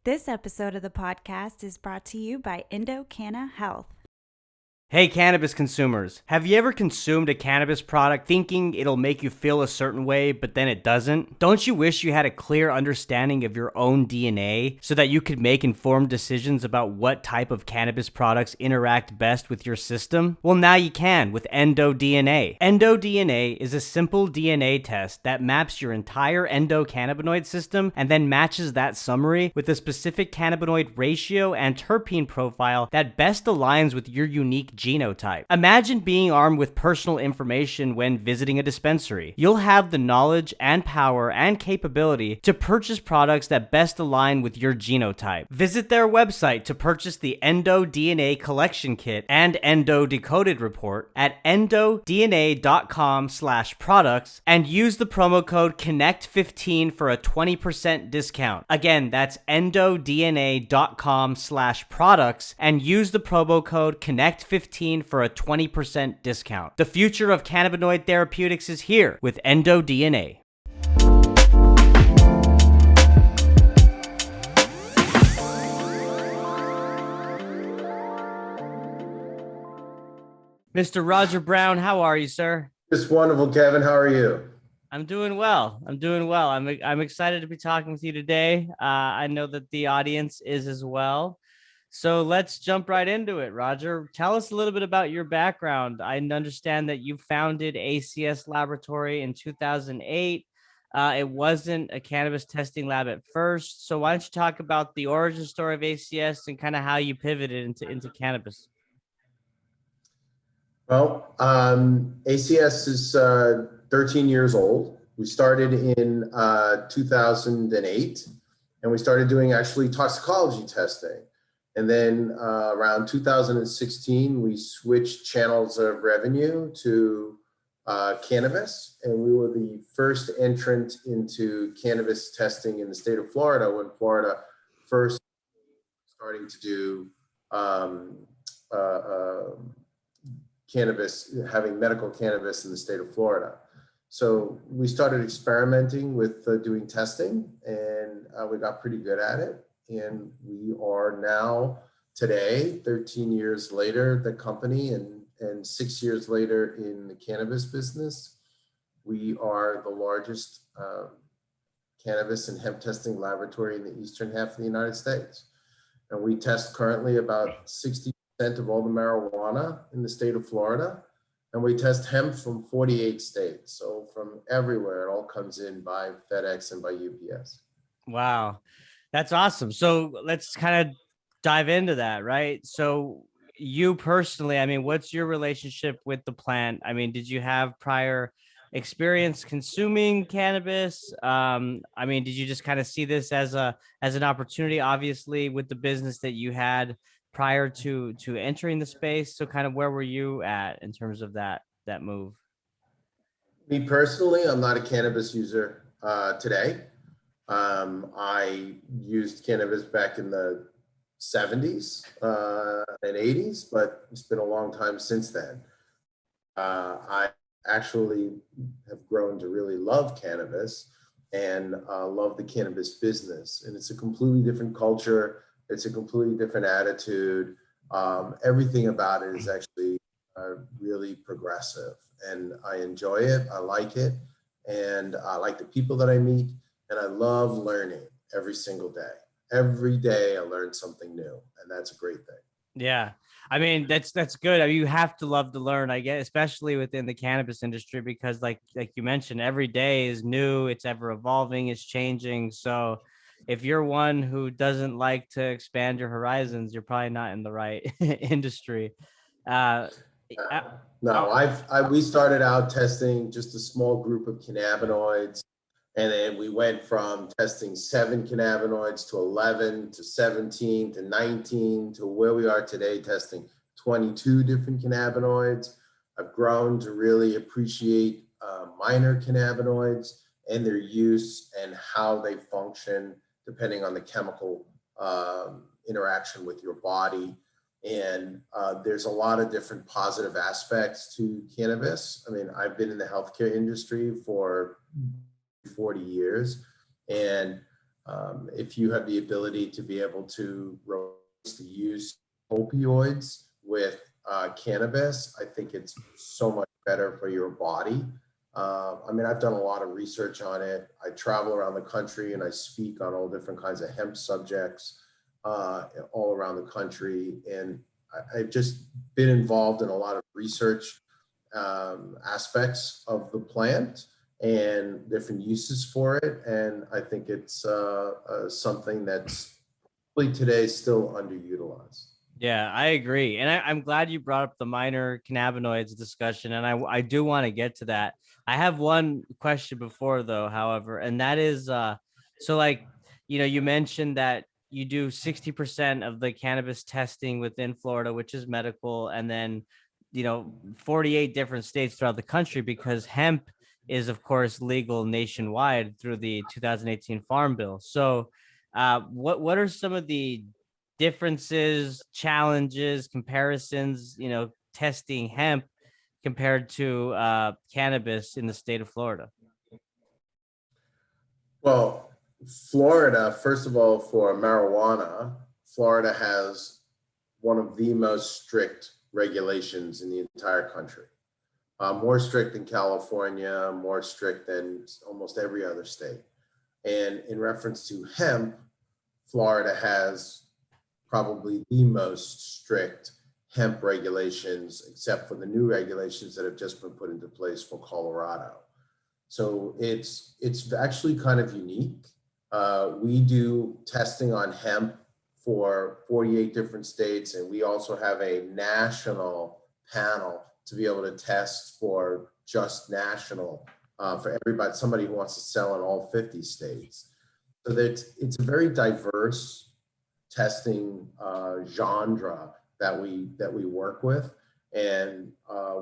This episode of the podcast is brought to you by Canna Health. Hey cannabis consumers, have you ever consumed a cannabis product thinking it'll make you feel a certain way, but then it doesn't? Don't you wish you had a clear understanding of your own DNA so that you could make informed decisions about what type of cannabis products interact best with your system? Well, now you can with EndoDNA. EndoDNA is a simple DNA test that maps your entire endocannabinoid system and then matches that summary with a specific cannabinoid ratio and terpene profile that best aligns with your unique genotype. Imagine being armed with personal information when visiting a dispensary. You'll have the knowledge and power and capability to purchase products that best align with your genotype. Visit their website to purchase the EndoDNA Collection Kit and Endo Decoded Report at endodna.com/products and use the promo code CONNECT15 for a 20% discount. Again, that's endodna.com/products and use the promo code CONNECT15 for a 20% discount. The future of cannabinoid therapeutics is here with EndoDNA. Mr. Roger Brown, how are you, sir? Just wonderful, Kevin. How are you? I'm doing well. I'm excited to be talking with you today. I know that the audience is as well. So let's jump right into it, Roger. Tell us a little bit about your background. I understand that you founded ACS Laboratory in 2008. It wasn't a cannabis testing lab at first. So why don't you talk about the origin story of ACS and kind of how you pivoted into cannabis? Well, ACS is 13 years old. We started in 2008, and we started doing actually toxicology testing. And then around 2016, we switched channels of revenue to cannabis. And we were the first entrant into cannabis testing in the state of Florida when Florida first starting to do cannabis, having medical cannabis in the state of Florida. So we started experimenting with doing testing, and we got pretty good at it. And we are now today, 13 years later, the company, and 6 years later in the cannabis business, we are the largest cannabis and hemp testing laboratory in the eastern half of the United States. And we test currently about 60% of all the marijuana in the state of Florida. And we test hemp from 48 states. So from everywhere, it all comes in by FedEx and by UPS. Wow. That's awesome. So let's kind of dive into that, right? So you personally, I mean, what's your relationship with the plant? I mean, did you have prior experience consuming cannabis? I mean, did you just kind of see this as an opportunity, obviously, with the business that you had prior to entering the space? So kind of where were you at in terms of that move? Me personally, I'm not a cannabis user today. I used cannabis back in the 70s and 80s, but it's been a long time since then. I actually have grown to really love cannabis and love the cannabis business. And it's a completely different culture. It's a completely different attitude. Everything about it is actually really progressive, and I enjoy it. I like it, and I like the people that I meet. And I love learning every single day. Every day I learn something new, and that's a great thing. Yeah. I mean, that's good. I mean, you have to love to learn, I guess, especially within the cannabis industry, because like you mentioned, every day is new, it's ever evolving, it's changing. So if you're one who doesn't like to expand your horizons, you're probably not in the right industry. Uh, No, we started out testing just a small group of cannabinoids. And then we went from testing 7 cannabinoids to 11 to 17 to 19 to where we are today, testing 22 different cannabinoids. I've grown to really appreciate minor cannabinoids and their use and how they function depending on the chemical interaction with your body. And there's a lot of different positive aspects to cannabis. I mean, I've been in the healthcare industry for 40 years. And If you have the ability to be able to replace the use of opioids with cannabis, I think it's so much better for your body. I mean, I've done a lot of research on it. I travel around the country and I speak on all different kinds of hemp subjects all around the country. And I've just been involved in a lot of research aspects of the plant and different uses for it. And I think it's something that's probably today still underutilized. Yeah, I agree. And I'm glad you brought up the minor cannabinoids discussion. And I do want to get to that. I have one question before, though, however, and that is so like, you mentioned that you do 60% of the cannabis testing within Florida, which is medical, and then, 48 different states throughout the country, because hemp is, of course, legal nationwide through the 2018 Farm Bill. So, what are some of the differences, challenges, comparisons, testing hemp compared to cannabis in the state of Florida? Well, Florida, first of all, for marijuana, Florida has one of the most strict regulations in the entire country. More strict than California, more strict than almost every other state. And in reference to hemp, Florida has probably the most strict hemp regulations, except for the new regulations that have just been put into place for Colorado. So it's actually kind of unique. We do testing on hemp for 48 different states, and we also have a national panel to be able to test for just national for everybody, somebody who wants to sell in all 50 states. So that it's a very diverse testing genre that we work with, and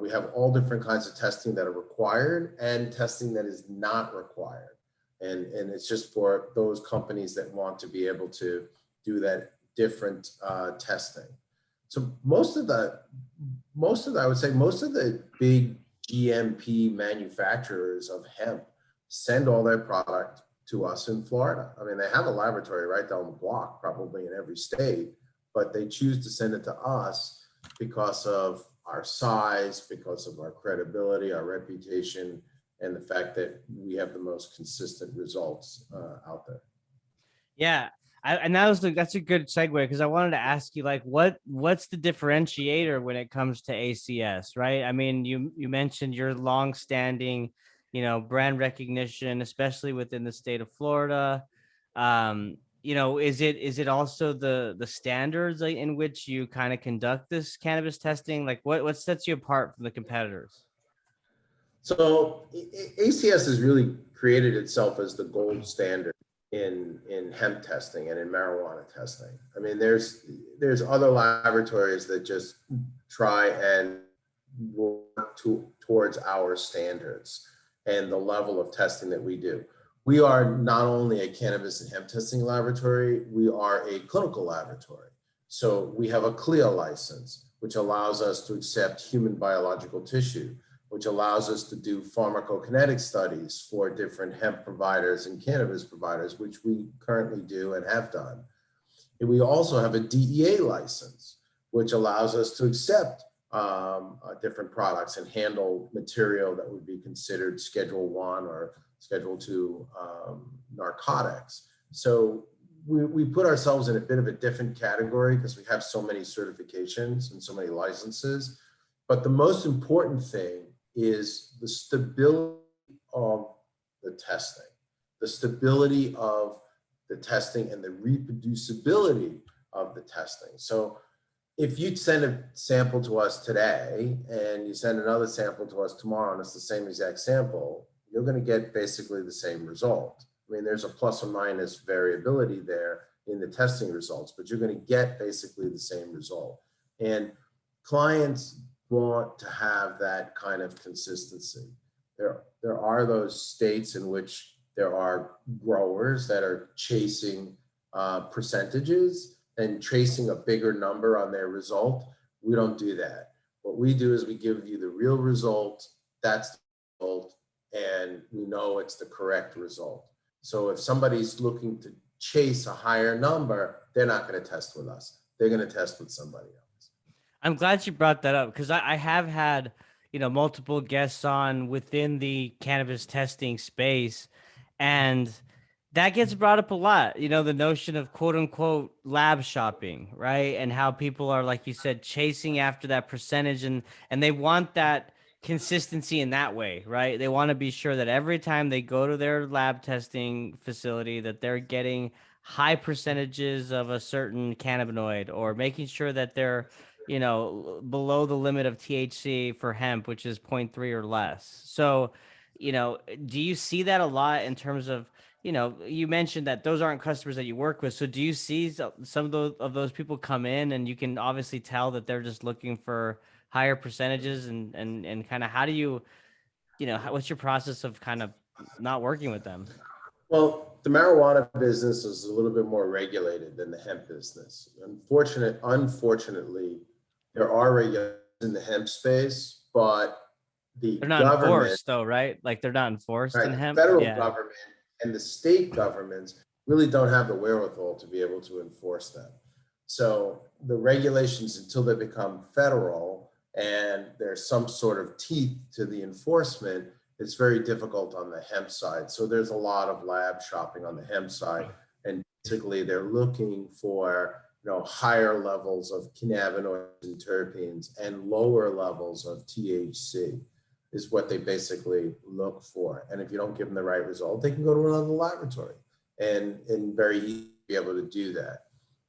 we have all different kinds of testing that are required and testing that is not required, and it's just for those companies that want to be able to do that different testing. So most of the I would say most of the big GMP manufacturers of hemp send all their product to us in Florida. I mean, they have a laboratory right down the block, probably in every state, but they choose to send it to us because of our size, because of our credibility, our reputation, and the fact that we have the most consistent results out there. Yeah. And that's a good segue, because I wanted to ask you, like, what's the differentiator when it comes to ACS, right? I mean, you mentioned your long-standing, brand recognition, especially within the state of Florida. Is it also the standards in which you kind of conduct this cannabis testing? Like, what sets you apart from the competitors? So ACS has really created itself as the gold standard in hemp testing and in marijuana testing. I mean, there's other laboratories that just try and work towards our standards and the level of testing that we do. We are not only a cannabis and hemp testing laboratory, we are a clinical laboratory. So we have a CLIA license, which allows us to accept human biological tissue, which allows us to do pharmacokinetic studies for different hemp providers and cannabis providers, which we currently do and have done. And we also have a DEA license, which allows us to accept different products and handle material that would be considered Schedule 1 or Schedule 2 narcotics. So we put ourselves in a bit of a different category because we have so many certifications and so many licenses. But the most important thing is the stability of the testing, and the reproducibility of the testing. So if you send a sample to us today and you send another sample to us tomorrow and it's the same exact sample, you're going to get basically the same result. I mean, there's a plus or minus variability there in the testing results, but you're going to get basically the same result. And clients want to have that kind of consistency. There are those states in which there are growers that are chasing percentages and tracing a bigger number on their result. We don't do that. What we do is we give you the real result. That's the result, and we know it's the correct result. So if somebody's looking to chase a higher number, they're not going to test with us. They're going to test with somebody else. I'm glad you brought that up because I have had, multiple guests on within the cannabis testing space, and that gets brought up a lot. The notion of quote unquote lab shopping, right? And how people are, like you said, chasing after that percentage, and they want that consistency in that way, right? They want to be sure that every time they go to their lab testing facility that they're getting high percentages of a certain cannabinoid, or making sure that they're below the limit of THC for hemp, which is zero point 0.3 or less. So, do you see that a lot in terms of, you mentioned that those aren't customers that you work with. So do you see some of those people come in, and you can obviously tell that they're just looking for higher percentages, and kind of how do you, what's your process of kind of not working with them? Well, the marijuana business is a little bit more regulated than the hemp business. Unfortunately, there are regulations in the hemp space, but the They're not government, enforced though, right? Like they're not enforced right, in the hemp. federal Yeah. government and the state governments really don't have the wherewithal to be able to enforce them. So the regulations, until they become federal and there's some sort of teeth to the enforcement, it's very difficult on the hemp side. So there's a lot of lab shopping on the hemp side, and basically they're looking for higher levels of cannabinoids and terpenes and lower levels of THC is what they basically look for. And if you don't give them the right result, they can go to another laboratory and very easily be able to do that.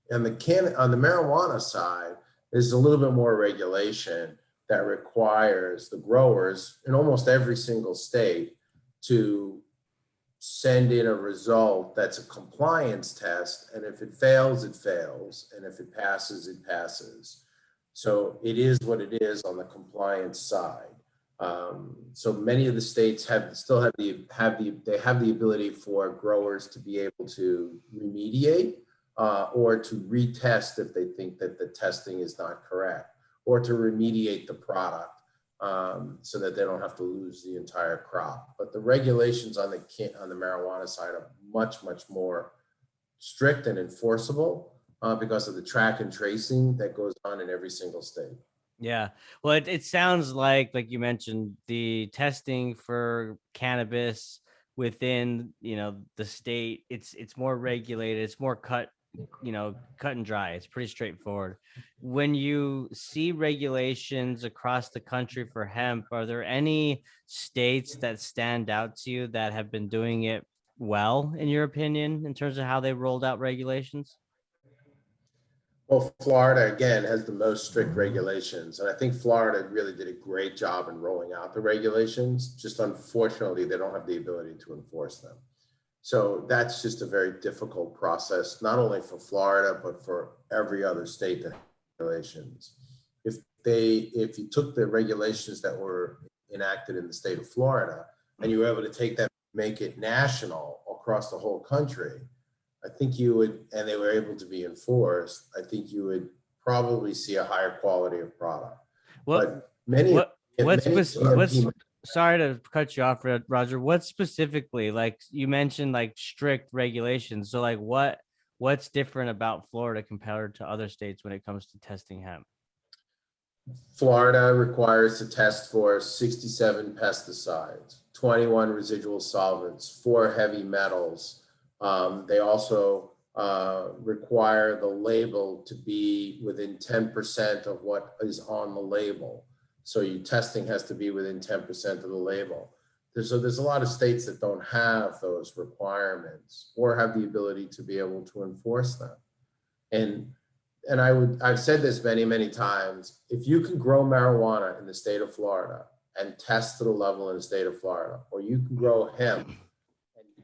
And on the marijuana side, there's a little bit more regulation that requires the growers in almost every single state to send in a result that's a compliance test. And if it fails, it fails. And if it passes, it passes. So it is what it is on the compliance side. So many of the states have the ability for growers to be able to remediate or to retest if they think that the testing is not correct, or to remediate the product so that they don't have to lose the entire crop. But the regulations on the marijuana side are much more strict and enforceable because of the track and tracing that goes on in every single state. Yeah. Well, it sounds like you mentioned, the testing for cannabis within, the state, it's more regulated, it's more cut and dry. It's pretty straightforward. When you see regulations across the country for hemp, are there any states that stand out to you that have been doing it well, in your opinion, in terms of how they rolled out regulations? Well, Florida, again, has the most strict regulations. And I think Florida really did a great job in rolling out the regulations. Just unfortunately, they don't have the ability to enforce them. So that's just a very difficult process, not only for Florida, but for every other state that has regulations. If you took the regulations that were enacted in the state of Florida and you were able to take them, make it national across the whole country, I think you would, and they were able to be enforced, I think you would probably see a higher quality of product. What But what's GMP, sorry to cut you off, Roger. What specifically, like you mentioned, like strict regulations. So like what's different about Florida compared to other states when it comes to testing hemp? Florida requires to test for 67 pesticides, 21 residual solvents, 4 heavy metals. They also require the label to be within 10% of what is on the label. So your testing has to be within 10% of the label. There's a lot of states that don't have those requirements or have the ability to be able to enforce them. And I've said this many times, if you can grow marijuana in the state of Florida and test to the level in the state of Florida, or you can grow hemp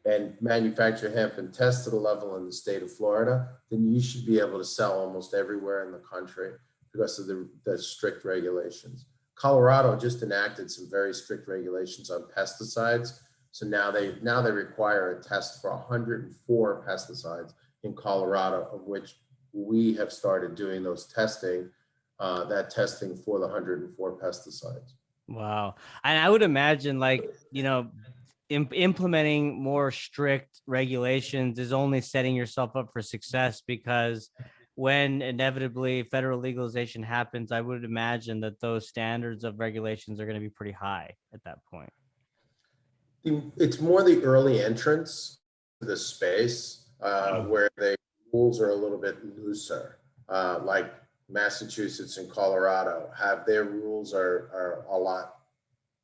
and manufacture hemp and test to the level in the state of Florida, then you should be able to sell almost everywhere in the country because of the strict regulations. Colorado just enacted some very strict regulations on pesticides. So now they require a test for 104 pesticides in Colorado, of which we have started doing those testing for the 104 pesticides. Wow. And I would imagine, like, implementing more strict regulations is only setting yourself up for success, because when inevitably federal legalization happens, I would imagine that those standards of regulations are going to be pretty high at that point. It's more the early entrance to the space where the rules are a little bit looser, like Massachusetts and Colorado have their rules are a lot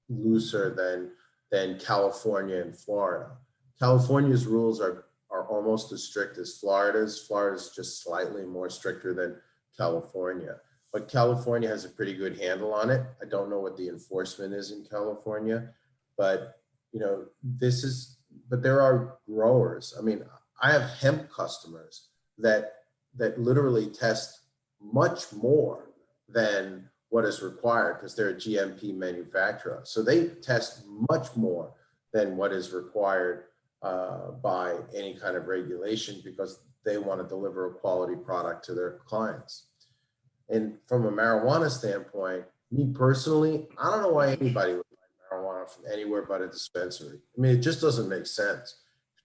looser than California and Florida. California's rules are almost as strict as Florida's. Florida's just slightly more stricter than California. But California has a pretty good handle on it. I don't know what the enforcement is in California, but but there are growers. I mean, I have hemp customers that literally test much more than what is required because they're a GMP manufacturer. So they test much more than what is required by any kind of regulation because they want to deliver a quality product to their clients. And from a marijuana standpoint, me personally, I don't know why anybody would buy marijuana from anywhere but a dispensary. I mean, it just doesn't make sense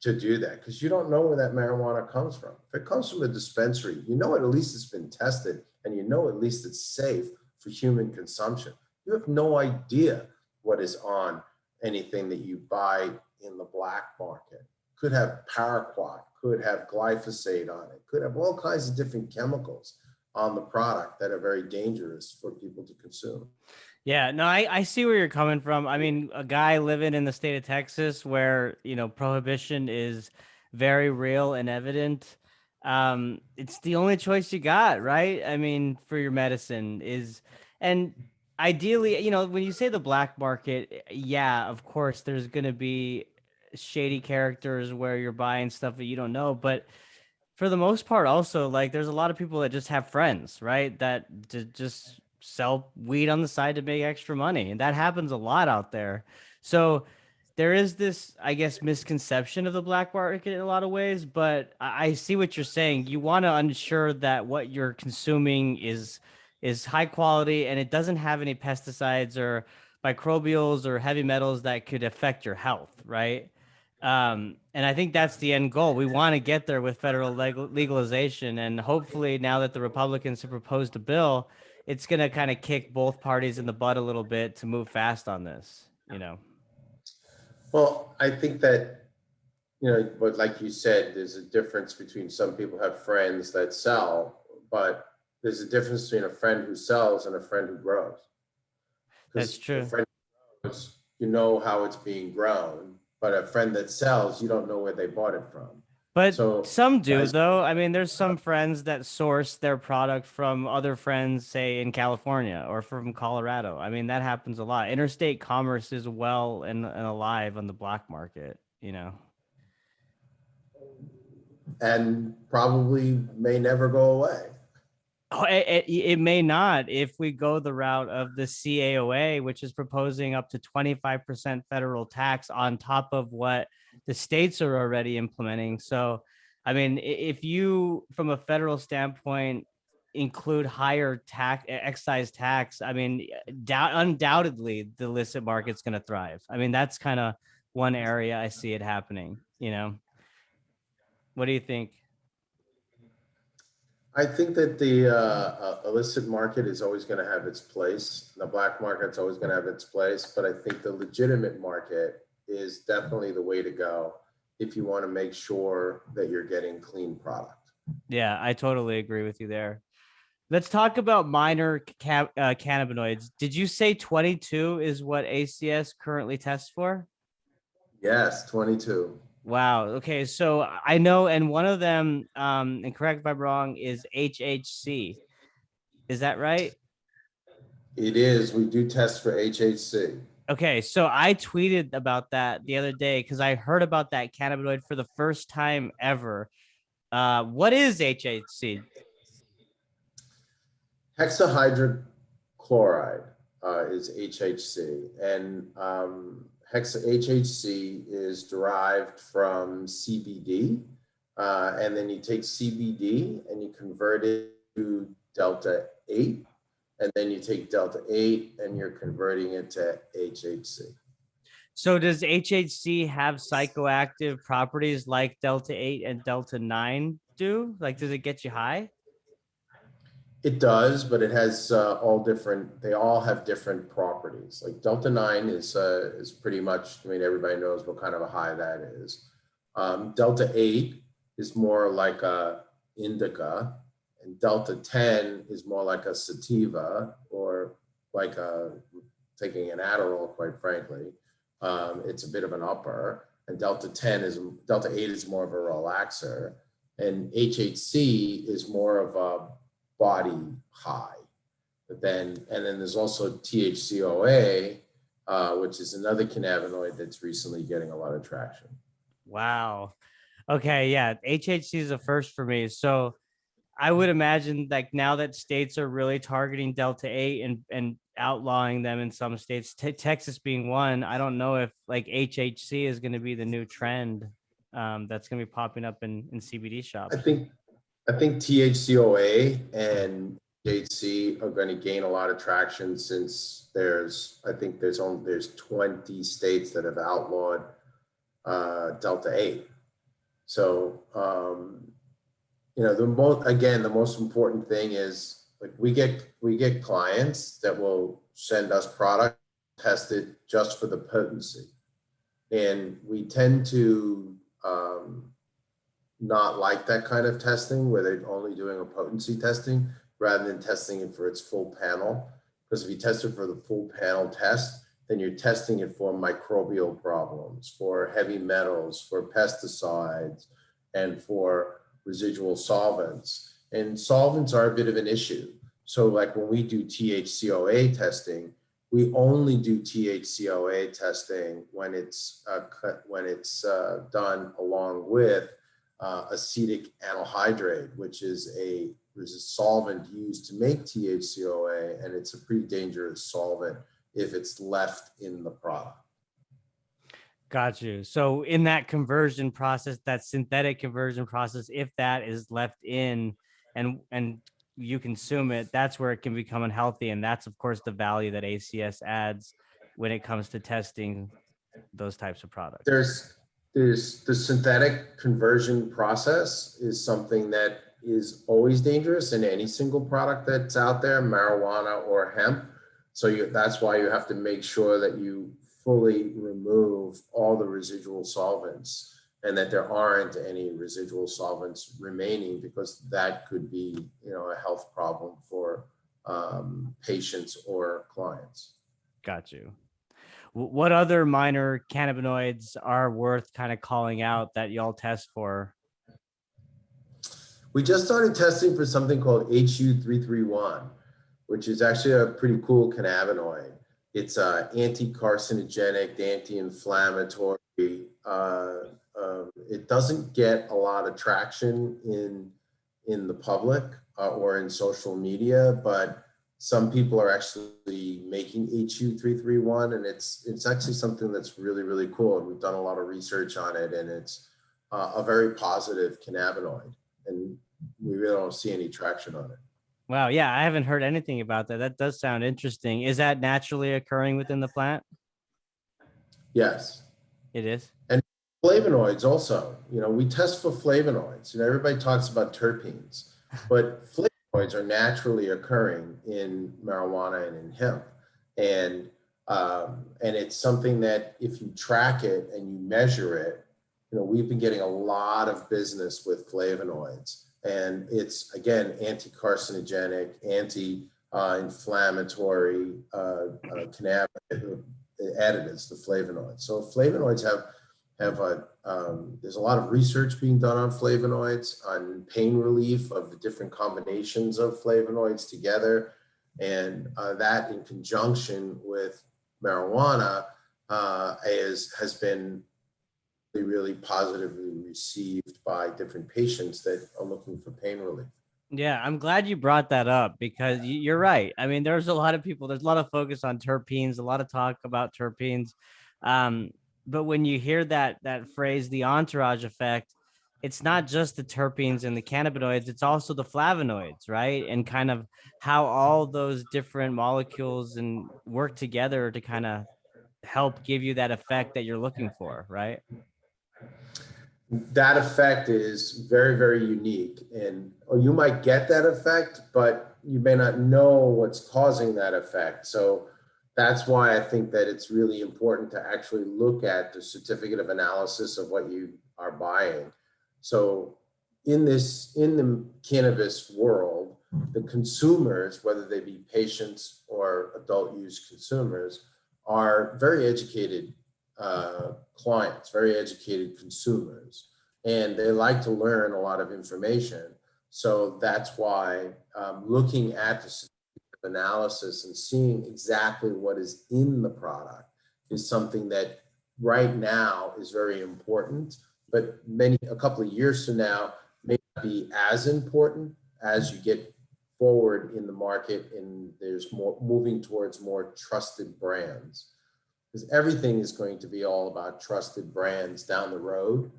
to do that because you don't know where that marijuana comes from. If it comes from a dispensary, you know at least it's been tested and you know at least it's safe for human consumption. You have no idea what is on anything that you buy in the black market. Could have paraquat, could have glyphosate on it, could have all kinds of different chemicals on the product that are very dangerous for people to consume. Yeah, no, I see where you're coming from. I mean, a guy living in the state of Texas where, prohibition is very real and evident. It's the only choice you got, right? I mean, for your medicine and ideally, when you say the black market, yeah, of course, there's going to be shady characters where you're buying stuff that you don't know, but for the most part, also, like, there's a lot of people that just have friends, right? That just sell weed on the side to make extra money. And that happens a lot out there. So there is this, I guess, misconception of the black market in a lot of ways, but I see what you're saying. You want to ensure that what you're consuming is high quality and it doesn't have any pesticides or microbials or heavy metals that could affect your health, right? And I think that's the end goal. We want to get there with federal legalization. And hopefully, now that the Republicans have proposed a bill, it's going to kind of kick both parties in the butt a little bit to move fast on this. Well, I think that, but like you said, there's a difference between some people have friends that sell, but there's a difference between a friend who sells and a friend who grows. That's Because a true. friend who grows, you know how it's being grown, but a friend that sells, you don't know where they bought it from. But So, some do, guys, though. I mean, there's some friends that source their product from other friends, say in California or from Colorado. I mean, that happens a lot. Interstate commerce is well and alive on the black market. and probably may never go away. Oh, it may not if we go the route of the CAOA, which is proposing up to 25% federal tax on top of what the states are already implementing. So, I mean, if you, from a federal standpoint, include higher excise tax, I mean, undoubtedly the illicit market's going to thrive. I mean, that's kind of one area I see it happening. What do you think? I think that the illicit market is always going to have its place. The black market's always going to have its place, but I think the legitimate market is definitely the way to go if you want to make sure that you're getting clean product. Yeah, I totally agree with you there. Let's talk about minor cannabinoids. Did you say 22 is what ACS currently tests for? Yes, 22. Wow. Okay. So I know, and one of them, and correct if I'm wrong, is HHC. Is that right? It is. We do test for HHC. Okay. So I tweeted about that the other day because I heard about that cannabinoid for the first time ever. What is HHC? Hexahydrochloride is HHC, and HHC is derived from CBD, and then you take CBD and you convert it to Delta 8, and then you take Delta 8 and you're converting it to HHC. So does HHC have psychoactive properties like Delta 8 and Delta 9 do? Like, does it get you high? It does, but it has all different. They all have different properties. Like Delta 9 is pretty much. I mean, everybody knows what kind of a high that is. Delta 8 is more like a indica, and Delta 10 is more like a sativa or like a taking an Adderall. Quite frankly, it's a bit of an upper, and Delta 8 is more of a relaxer, and HHC is more of a body high. But then there's also THCO-A, which is another cannabinoid that's recently getting a lot of traction. Wow. Okay, yeah. HHC is a first for me. So I would imagine like now that states are really targeting Delta 8 and outlawing them in some states, Texas being one, I don't know if like HHC is going to be the new trend that's going to be popping up in CBD shops. I think THCO-A and THC are going to gain a lot of traction since there's 20 states that have outlawed Delta 8. So the most important thing is like we get clients that will send us product tested just for the potency, and we tend to not like that kind of testing where they're only doing a potency testing rather than testing it for its full panel. Because if you test it for the full panel test, then you're testing it for microbial problems, for heavy metals, for pesticides, and for residual solvents. And solvents are a bit of an issue. So like when we do THCO-A testing, we only do THCO-A testing when it's done along with acetic anhydride, which is a solvent used to make THCO-A, and it's a pretty dangerous solvent if it's left in the product. Got you. So in that conversion process, that synthetic conversion process, if that is left in and you consume it, that's where it can become unhealthy. And that's of course the value that ACS adds when it comes to testing those types of products. There's the synthetic conversion process is something that is always dangerous in any single product that's out there, marijuana or hemp. So that's why you have to make sure that you fully remove all the residual solvents and that there aren't any residual solvents remaining, because that could be, a health problem for patients or clients. Got you. What other minor cannabinoids are worth kind of calling out that y'all test for? We just started testing for something called HU331, which is actually a pretty cool cannabinoid. It's anti-carcinogenic, anti-inflammatory. It doesn't get a lot of traction in the public or in social media, but some people are actually making HU331, and it's actually something that's really, really cool. And we've done a lot of research on it, and it's a very positive cannabinoid, and we really don't see any traction on it. Wow. Yeah. I haven't heard anything about that. That does sound interesting. Is that naturally occurring within the plant? Yes. It is. And flavonoids also, we test for flavonoids. Everybody talks about terpenes, but flavonoids are naturally occurring in marijuana and in hemp. And it's something that if you track it and you measure it, we've been getting a lot of business with flavonoids. And it's, again, anti-carcinogenic, anti-inflammatory cannabinoid additives, the flavonoids. So flavonoids there's a lot of research being done on flavonoids, on pain relief of the different combinations of flavonoids together. And that in conjunction with marijuana has been really positively received by different patients that are looking for pain relief. Yeah, I'm glad you brought that up because you're right. I mean, there's a lot of focus on terpenes, a lot of talk about terpenes. But when you hear that phrase, the entourage effect, it's not just the terpenes and the cannabinoids, it's also the flavonoids, right? And kind of how all those different molecules and work together to kind of help give you that effect that you're looking for, right? That effect is very, very unique. And you might get that effect, but you may not know what's causing that effect. So that's why I think that it's really important to actually look at the certificate of analysis of what you are buying. So in the cannabis world, the consumers, whether they be patients or adult use consumers, are very educated clients, very educated consumers, and they like to learn a lot of information. So that's why looking at the analysis and seeing exactly what is in the product is something that right now is very important, but a couple of years from now may not be as important as you get forward in the market and there's more moving towards more trusted brands, because everything is going to be all about trusted brands down the road.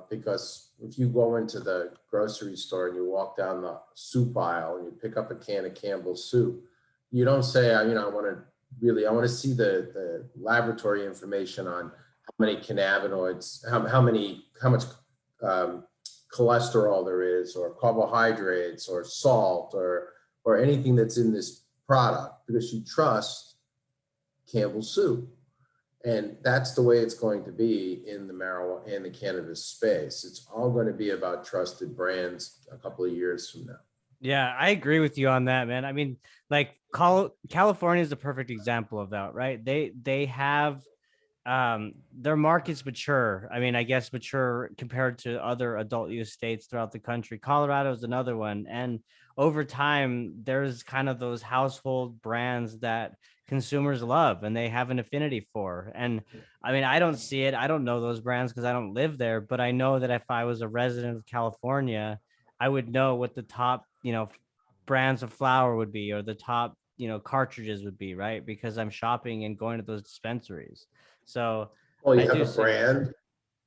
Because if you go into the grocery store and you walk down the soup aisle and you pick up a can of Campbell's soup, you don't say, I want to see the laboratory information on how many cannabinoids, how much cholesterol there is, or carbohydrates, or salt, or anything that's in this product, because you trust Campbell's soup. And that's the way it's going to be in the marijuana and the cannabis space. It's all going to be about trusted brands a couple of years from now. Yeah, I agree with you on that, man. I mean, like California is the perfect example of that, right? They have their market's mature. I mean, I guess mature compared to other adult use states throughout the country. Colorado is another one. And over time, there's kind of those household brands that consumers love and they have an affinity for. And I mean, I don't see it. I don't know those brands because I don't live there, but I know that if I was a resident of California, I would know what the top, brands of flower would be, or the top, cartridges would be, right? Because I'm shopping and going to those dispensaries. So Well, I you have do a see that. brand,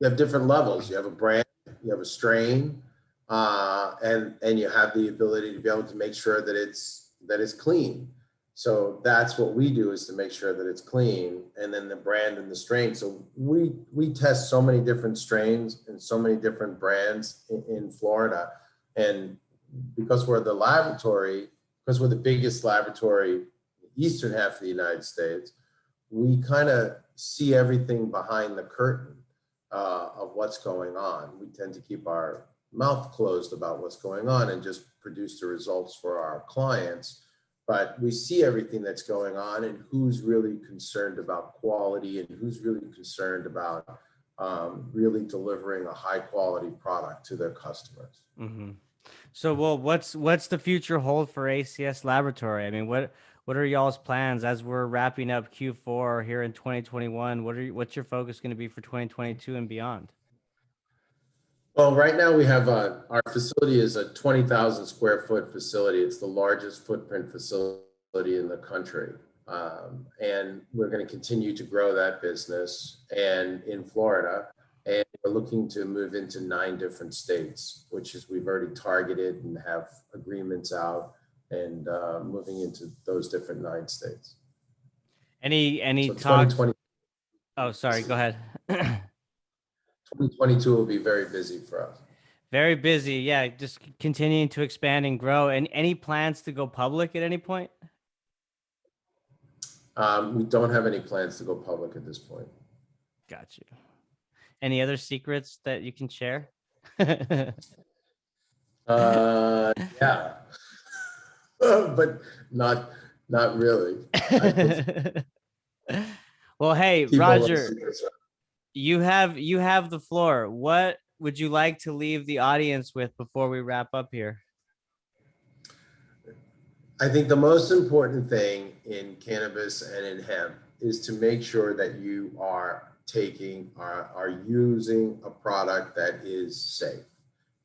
you have different levels. You have a brand, you have a strain, and you have the ability to be able to make sure that it's clean. So that's what we do, is to make sure that it's clean, and then the brand and the strain. So we test so many different strains and so many different brands in Florida, and because we're the laboratory, because we're the biggest laboratory in the eastern half of the United States, we kind of see everything behind the curtain of what's going on. We tend to keep our mouth closed about what's going on and just produce the results for our clients. But we see everything that's going on and who's really concerned about quality and who's really concerned about really delivering a high quality product to their customers. Mm-hmm. So, well, what's the future hold for ACS Laboratory? I mean, what are y'all's plans as we're wrapping up Q4 here in 2021? What's your focus going to be for 2022 and beyond? Well, right now we have our facility is a 20,000 square foot facility. It's the largest footprint facility in the country. And we're going to continue to grow that business and in Florida. And we're looking to move into 9 different states, which is we've already targeted and have agreements out, and moving into those different 9 states. Any So talks? Oh, sorry, go ahead. 2022 will be very busy for us. Very busy. Yeah, just continuing to expand and grow. And any plans to go public at any point? We don't have any plans to go public at this point. Got you. Any other secrets that you can share? Yeah, but not really. Well, hey, Keep all those Roger, secrets. you have the floor. What would you like to leave the audience with before we wrap up here? I think the most important thing in cannabis and in hemp is to make sure that you are using a product that is safe,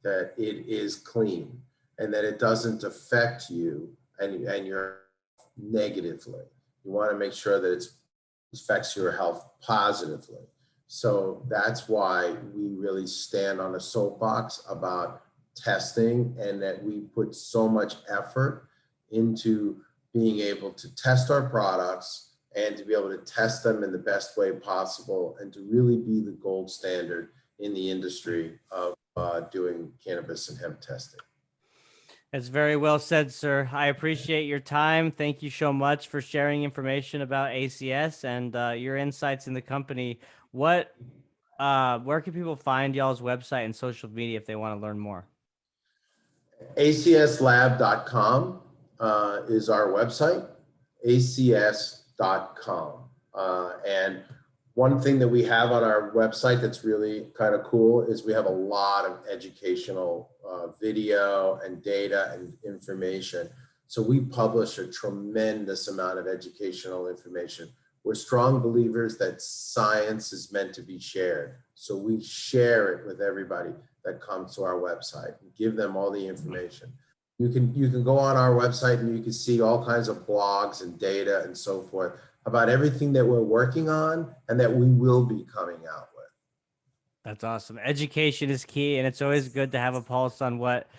that it is clean, and that it doesn't affect you and your negatively. You want to make sure that it affects your health positively. So that's why we really stand on a soapbox about testing, and that we put so much effort into being able to test our products and to be able to test them in the best way possible and to really be the gold standard in the industry of doing cannabis and hemp testing. That's very well said, sir. I appreciate your time. Thank you so much for sharing information about ACS and your insights in the company. Where can people find y'all's website and social media if they want to learn more? acslab.com is our website, acs.com. And one thing that we have on our website that's really kind of cool is we have a lot of educational video and data and information. So we publish a tremendous amount of educational information. We're strong believers that science is meant to be shared. So we share it with everybody that comes to our website and give them all the information. You can go on our website and you can see all kinds of blogs and data and so forth about everything that we're working on and that we will be coming out with. That's awesome. Education is key, and it's always good to have a pulse on what,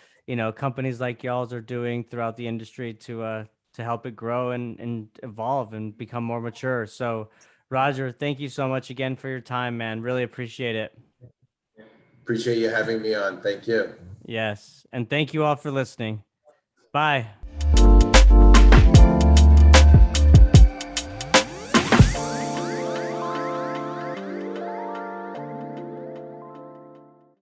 companies like y'all's are doing throughout the industry to help it grow and evolve and become more mature. So, Roger, thank you so much again for your time, man. Really appreciate it. Appreciate you having me on. Thank you. Yes, and thank you all for listening. Bye.